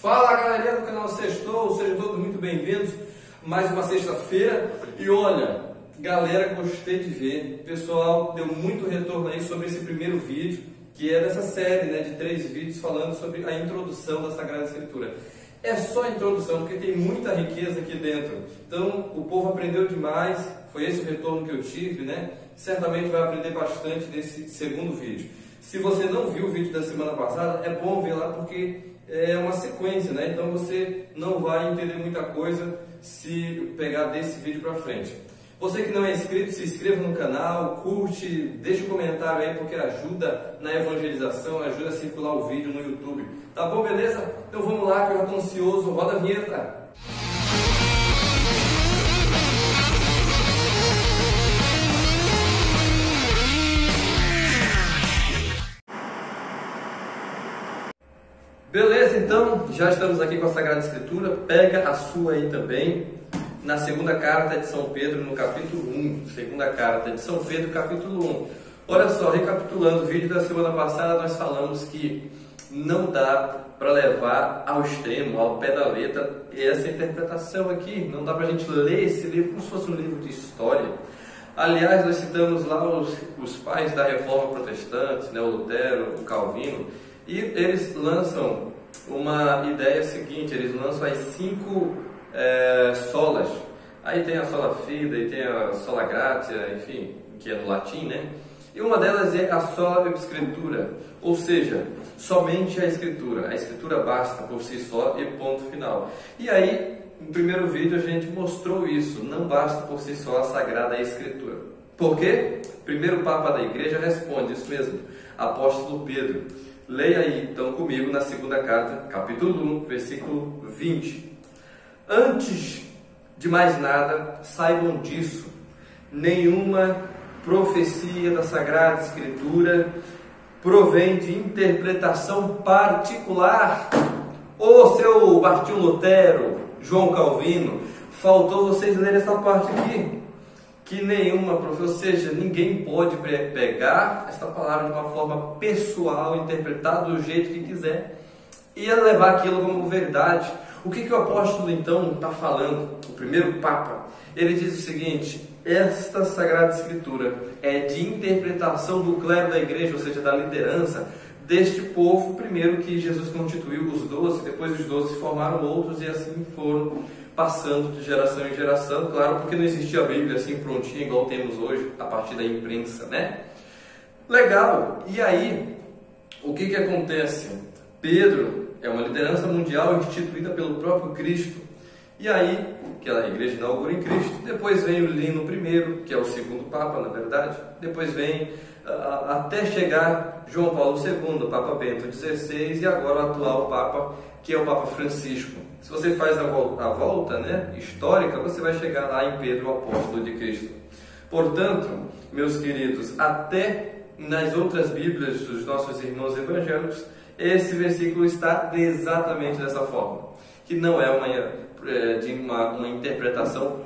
Fala galerinha do canal Sextou, sejam todos muito bem-vindos. Mais uma sexta-feira e olha, galera, gostei de ver. O pessoal deu muito retorno aí sobre esse primeiro vídeo, que é dessa série, de 3 vídeos falando sobre a introdução da Sagrada Escritura. É só a introdução, porque tem muita riqueza aqui dentro. Então, o povo aprendeu demais, foi esse o retorno que eu tive, Certamente vai aprender bastante nesse segundo vídeo. Se você não viu o vídeo da semana passada, é bom ver lá porque é uma sequência, Então você não vai entender muita coisa se pegar desse vídeo para frente. Você que não é inscrito, se inscreva no canal, curte, deixa um comentário aí porque ajuda na evangelização, ajuda a circular o vídeo no YouTube. Tá bom, beleza? Então vamos lá que eu já estou ansioso, roda a vinheta! Beleza, então, já estamos aqui com a Sagrada Escritura, pega a sua aí também, na segunda carta de São Pedro, no capítulo 1, segunda carta de São Pedro, capítulo 1. Olha só, recapitulando o vídeo da semana passada, nós falamos que não dá para levar ao extremo, ao pé da letra, essa interpretação aqui, não dá para a gente ler esse livro como se fosse um livro de história. Aliás, nós citamos lá os pais da Reforma Protestante, o Lutero, o Calvino, e eles lançam uma ideia seguinte, eles lançam as 5 solas. Aí tem a sola fide, tem a sola gratia, enfim, que é no latim, E uma delas é a sola escritura, ou seja, somente a escritura basta por si só e ponto final. E aí, no primeiro vídeo a gente mostrou isso, não basta por si só a Sagrada Escritura. Por quê? Primeiro Papa da Igreja responde isso mesmo, apóstolo Pedro. Leia aí então comigo na segunda carta, capítulo 1, versículo 20. Antes de mais nada, saibam disso, nenhuma profecia da Sagrada Escritura provém de interpretação particular. Ô seu Martinho Lutero, João Calvino, faltou vocês lerem essa parte aqui. Que nenhuma profecia, ou seja, ninguém pode pegar essa palavra de uma forma pessoal, interpretar do jeito que quiser e levar aquilo como verdade. O que o apóstolo então está falando? O primeiro Papa, ele diz o seguinte: esta Sagrada Escritura é de interpretação do clero da igreja, ou seja, da liderança deste povo, primeiro que Jesus constituiu os 12, depois os 12 formaram outros e assim foram passando de geração em geração, claro, porque não existia a Bíblia assim prontinha, igual temos hoje, a partir da imprensa, Legal! E aí, o que acontece? Pedro é uma liderança mundial instituída pelo próprio Cristo. E aí, que a igreja inaugura em Cristo, depois vem o Lino I, que é o segundo Papa, na verdade, depois vem até chegar João Paulo II, Papa Bento XVI e agora o atual Papa, que é o Papa Francisco. Se você faz a volta histórica, você vai chegar lá em Pedro, o apóstolo de Cristo. Portanto, meus queridos, até nas outras Bíblias dos nossos irmãos evangélicos, esse versículo está exatamente dessa forma, que não é uma interpretação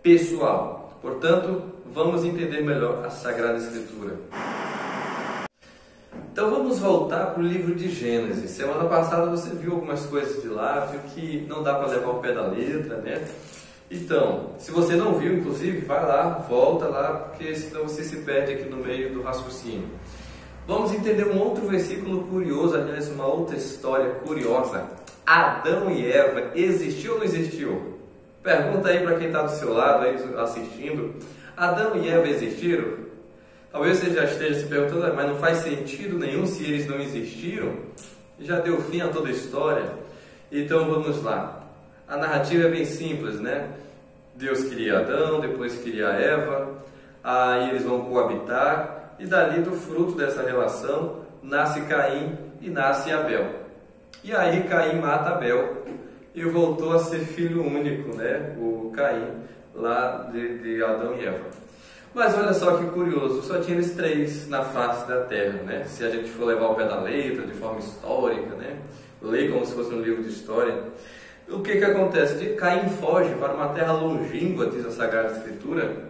pessoal. Portanto, vamos entender melhor a Sagrada Escritura. Então vamos voltar para o livro de Gênesis. Semana passada você viu algumas coisas de lá, viu que não dá para levar o pé da letra, Então, se você não viu, inclusive, vai lá, volta lá, porque senão você se perde aqui no meio do raciocínio. Vamos entender um outro versículo curioso, aliás, uma outra história curiosa. Adão e Eva, existiu ou não existiu? Pergunta aí para quem está do seu lado aí assistindo. Adão e Eva existiram? Talvez você já esteja se perguntando, mas não faz sentido nenhum se eles não existiram? Já deu fim a toda a história? Então vamos lá. A narrativa é bem simples, Deus cria Adão, depois cria Eva, aí eles vão coabitar, e dali do fruto dessa relação nasce Caim e nasce Abel. E aí Caim mata Abel e voltou a ser filho único, o Caim lá de Adão e Eva. Mas olha só que curioso, só tinha eles 3 na face da terra, Se a gente for levar o pé da letra, de forma histórica, ler como se fosse um livro de história. O que acontece? Caim foge para uma terra longínqua, diz a Sagrada Escritura,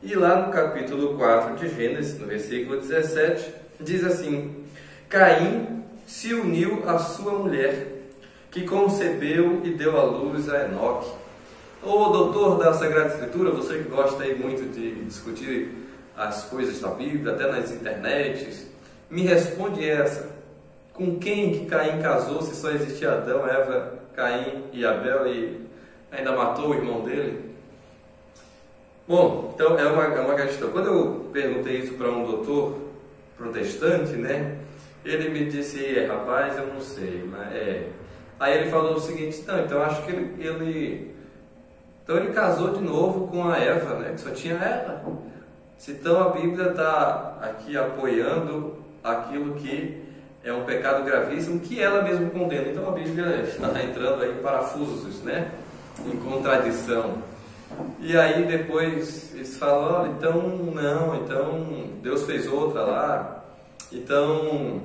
e lá no capítulo 4 de Gênesis, no versículo 17, diz assim: Caim se uniu à sua mulher que concebeu e deu à luz a Enoque. Ô doutor da Sagrada Escritura, você que gosta aí muito de discutir as coisas da Bíblia, até nas internets, me responde essa: com quem que Caim casou se só existia Adão, Eva, Caim e Abel, e ainda matou o irmão dele? Bom, então é uma questão. Quando eu perguntei isso para um doutor protestante, né, ele me disse: rapaz, eu não sei, mas é. Aí ele falou o seguinte: não, então acho que ele casou de novo com a Eva, né, que só tinha ela. Então a Bíblia está aqui apoiando aquilo que é um pecado gravíssimo que ela mesma condena. Então a Bíblia está entrando aí em parafusos, né, em contradição. E aí depois eles falam: olha, então não, então Deus fez outra lá, então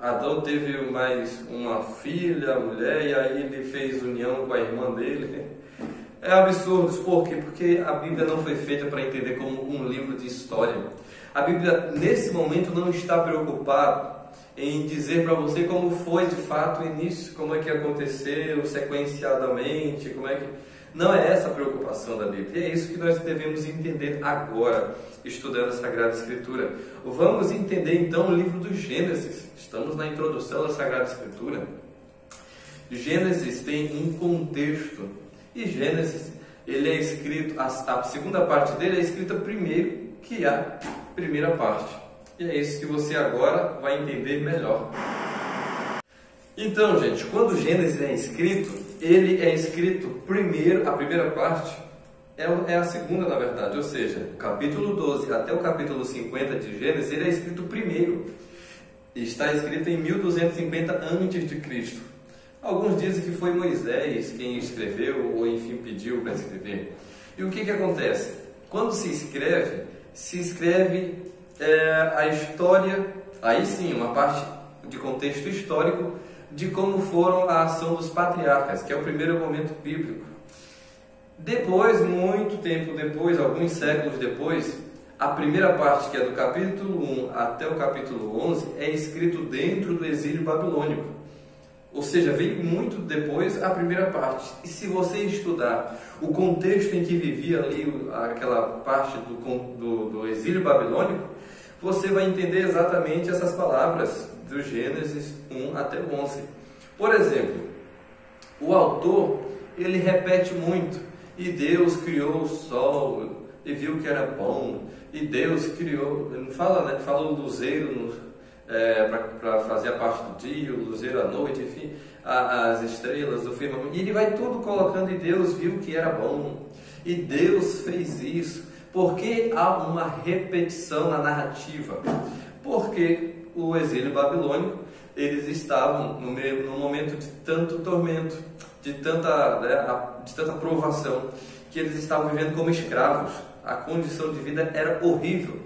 Adão teve mais uma filha, mulher, e aí ele fez união com a irmã dele. É absurdo. Por quê? Porque a Bíblia não foi feita para entender como um livro de história. A Bíblia, nesse momento, não está preocupada em dizer para você como foi de fato o início, como é que aconteceu sequenciadamente, como é que... Não é essa a preocupação da Bíblia. É isso que nós devemos entender agora, estudando a Sagrada Escritura. Vamos entender então o livro do Gênesis. Estamos na introdução da Sagrada Escritura. Gênesis tem um contexto. E Gênesis, ele é escrito, a segunda parte dele é escrita primeiro que a primeira parte. E é isso que você agora vai entender melhor. Então, gente, quando Gênesis é escrito, ele é escrito primeiro, a primeira parte é a segunda, na verdade. Ou seja, o capítulo 12 até o capítulo 50 de Gênesis, ele é escrito primeiro. Está escrito em 1250 a.C. Alguns dizem que foi Moisés quem escreveu, ou enfim pediu para escrever. E o que acontece? Quando se escreve a história, aí sim, uma parte de contexto histórico de como foram a ação dos patriarcas, que é o primeiro momento bíblico. Depois, muito tempo depois, alguns séculos depois, a primeira parte, que é do capítulo 1 até o capítulo 11, é escrito dentro do exílio babilônico. Ou seja, vem muito depois a primeira parte. E se você estudar o contexto em que vivia ali aquela parte do exílio babilônico, você vai entender exatamente essas palavras do Gênesis 1 até 11. Por exemplo, o autor, ele repete muito: e Deus criou o sol e viu que era bom, e Deus criou, ele não fala, né? Fala o luzeiro para fazer a parte do dia, o luzeiro à noite, enfim, as estrelas do firmamento, e ele vai tudo colocando: e Deus viu que era bom, e Deus fez isso. Porque há uma repetição na narrativa? Porque o exílio babilônico, eles estavam num momento de tanto tormento, de tanta provação, que eles estavam vivendo como escravos. A condição de vida era horrível.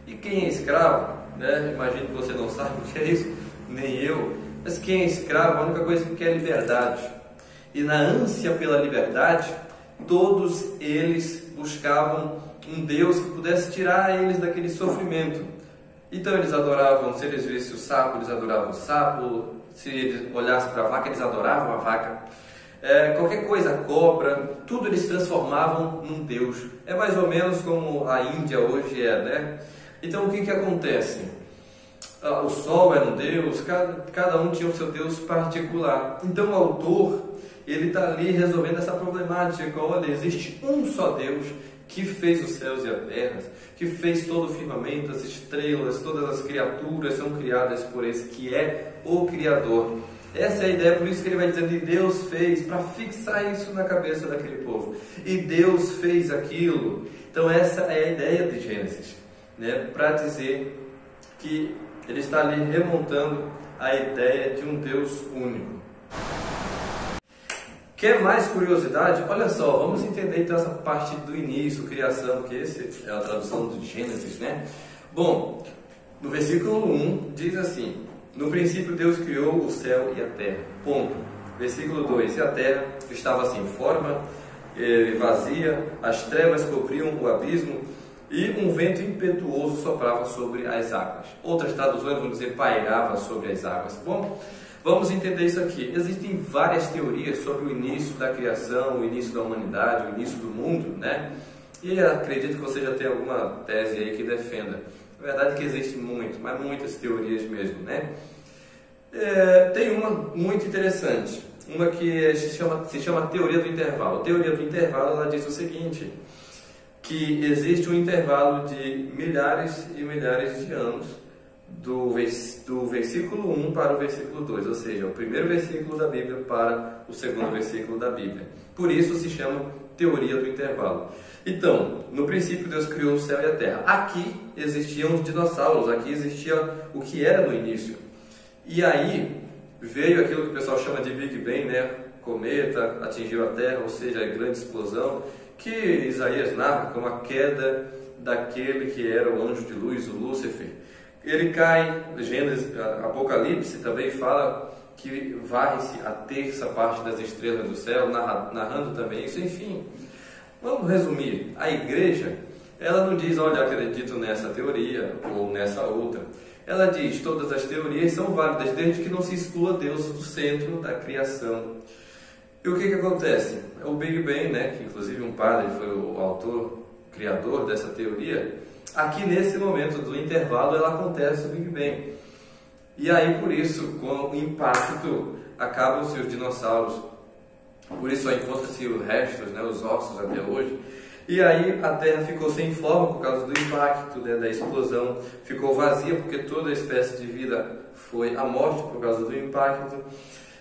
E quem é escravo, né? Imagino que você não sabe o que é isso, nem eu, mas quem é escravo, a única coisa que quer é liberdade. E na ânsia pela liberdade, todos eles buscavam um Deus que pudesse tirar eles daquele sofrimento. Então eles adoravam, se eles vissem o sapo, eles adoravam o sapo; se eles olhassem para a vaca, eles adoravam a vaca. Qualquer coisa, cobra, tudo eles transformavam num Deus. É mais ou menos como a Índia hoje é, né? Então o que acontece? O sol era um Deus, cada um tinha o seu Deus particular. Então o autor, ele está ali resolvendo essa problemática. Olha, existe um só Deus que fez os céus e a terra, que fez todo o firmamento, as estrelas, todas as criaturas são criadas por esse que é o Criador. Essa é a ideia, por isso que ele vai dizendo: e Deus fez, para fixar isso na cabeça daquele povo. E Deus fez aquilo. Então essa é a ideia de Gênesis, né? Para dizer que ele está ali remontando a ideia de um Deus único. Quer mais curiosidade? Olha só, vamos entender então essa parte do início, criação, que esse é a tradução do Gênesis, né? Bom, no versículo 1 diz assim: no princípio Deus criou o céu e a terra. Ponto. Versículo 2: e a terra estava sem forma, vazia, as trevas cobriam o abismo, e um vento impetuoso soprava sobre as águas. Outras traduções vão dizer pairava sobre as águas. Bom, vamos entender isso aqui. Existem várias teorias sobre o início da criação, o início da humanidade, o início do mundo, né? E acredito que você já tem alguma tese aí que defenda. A verdade é que existe muito, mas muitas teorias mesmo, né? Tem uma muito interessante, uma que se chama teoria do intervalo. A teoria do intervalo, ela diz o seguinte, que existe um intervalo de milhares e milhares de anos do versículo 1 para o versículo 2, ou seja, o primeiro versículo da Bíblia para o segundo versículo da Bíblia. Por isso se chama teoria do intervalo. Então, no princípio Deus criou o céu e a terra. Aqui existiam os dinossauros, aqui existia o que era no início. E aí veio aquilo que o pessoal chama de Big Bang, né? Cometa atingiu a Terra, ou seja, a grande explosão, que Isaías narra como a queda daquele que era o anjo de luz, o Lúcifer. Ele cai, Gênesis, Apocalipse também fala que varre-se a terça parte das estrelas do céu, narrando também isso. Enfim, vamos resumir. A igreja, ela não diz, olha, acredito nessa teoria ou nessa outra. Ela diz, todas as teorias são válidas, desde que não se exclua Deus do centro da criação. E o que acontece? O Big Bang, né, que inclusive um padre foi o autor, criador dessa teoria, aqui nesse momento do intervalo ela acontece o Big Bang. E aí por isso, com o impacto, acabam-se os dinossauros. Por isso só encontra-se os restos, né, os ossos até hoje. E aí a Terra ficou sem forma por causa do impacto, né, da explosão, ficou vazia porque toda a espécie de vida foi à morte por causa do impacto,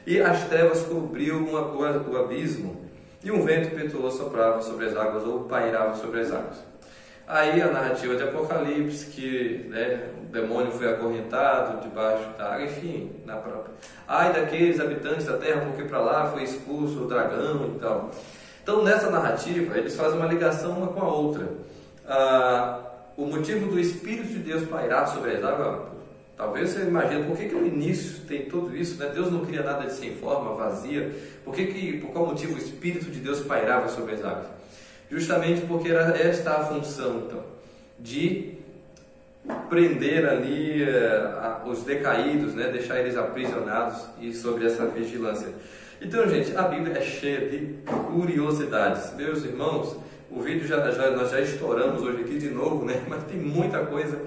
e as trevas cobriu o abismo, e um vento impetuoso soprava sobre as águas, ou pairava sobre as águas. Aí a narrativa de Apocalipse, que, né, o demônio foi acorrentado debaixo da água, enfim, na própria. Ai daqueles habitantes da terra, porque para lá foi expulso o dragão e tal. Então, nessa narrativa, eles fazem uma ligação uma com a outra. O motivo do Espírito de Deus pairar sobre as águas, talvez você imagine, por que no início tem tudo isso, né? Deus não cria nada de sem forma, vazia. Por qual motivo o Espírito de Deus pairava sobre as águas? Justamente porque era esta a função, então, de prender ali os decaídos, né? Deixar eles aprisionados e sobre essa vigilância. Então, gente, a Bíblia é cheia de curiosidades. Meus irmãos, o vídeo nós já estouramos hoje aqui de novo, né? Mas tem muita coisa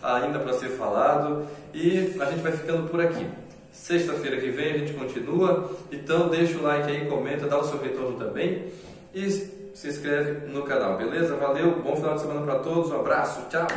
ainda para ser falado e a gente vai ficando por aqui. Sexta-feira que vem a gente continua, então deixa o like aí, comenta, dá o seu retorno também e se inscreve no canal, beleza? Valeu, bom final de semana para todos, um abraço, tchau!